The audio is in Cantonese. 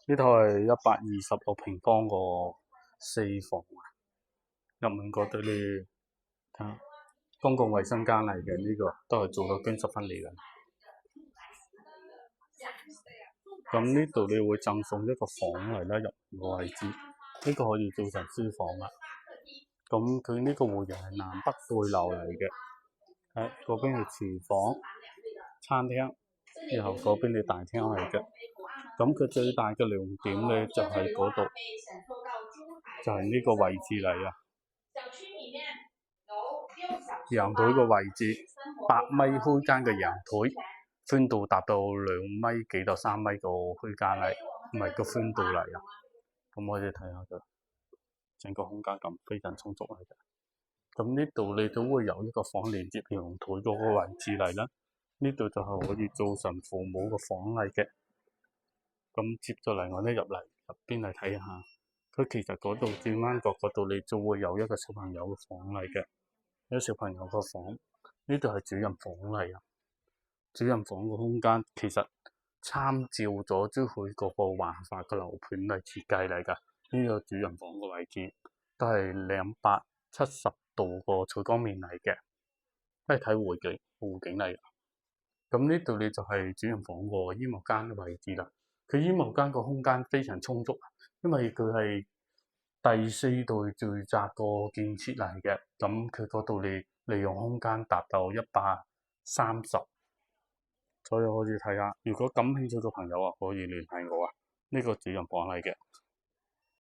呢套係126平方個4房啊，入面嗰度咧，睇下公共衛生間嚟嘅，呢個都係做到經十分嚟嘅。咁呢度你會贈送一個房嚟啦，入個位置，呢個可以做成書房啦。咁佢呢個戶型係南北對流嚟嘅，嗰邊係廚房、餐廳，然後嗰邊係大廳嚟嘅。咁佢最大嘅亮點咧就係嗰度，就係呢個位置嚟啊！陽台個位置8米開間嘅陽台，寬度達到2米幾到3米個開間嚟，唔係個寬度嚟啊！咁我哋睇下佢整個空間感非常充足嚟嘅。咁呢度你都會有一個房連接陽台嗰個位置嚟啦。呢度就係可以做成父母個房嚟嘅。咁接咗嚟我哋入邊嚟睇下，佢其實嗰度轉彎角嗰度你就會有一個小朋友嘅房嚟嘅。有小朋友個房，呢度係主人房嚟啊！主人房個空間其實參照咗珠海嗰個華發嘅樓盤嚟設計嚟㗎。呢個主人房個位置都係270度個採光面嚟嘅，都係睇湖景嚟㗎。咁呢度你就係主人房個衣帽間嘅位置啦。佢衣帽間個空間非常充足，因為佢係第4代住宅個建設嚟嘅。咁佢嗰度你利用空間達到130，所以可以睇下。如果感興趣嘅朋友啊，可以聯繫我啊。呢個主人房嚟嘅。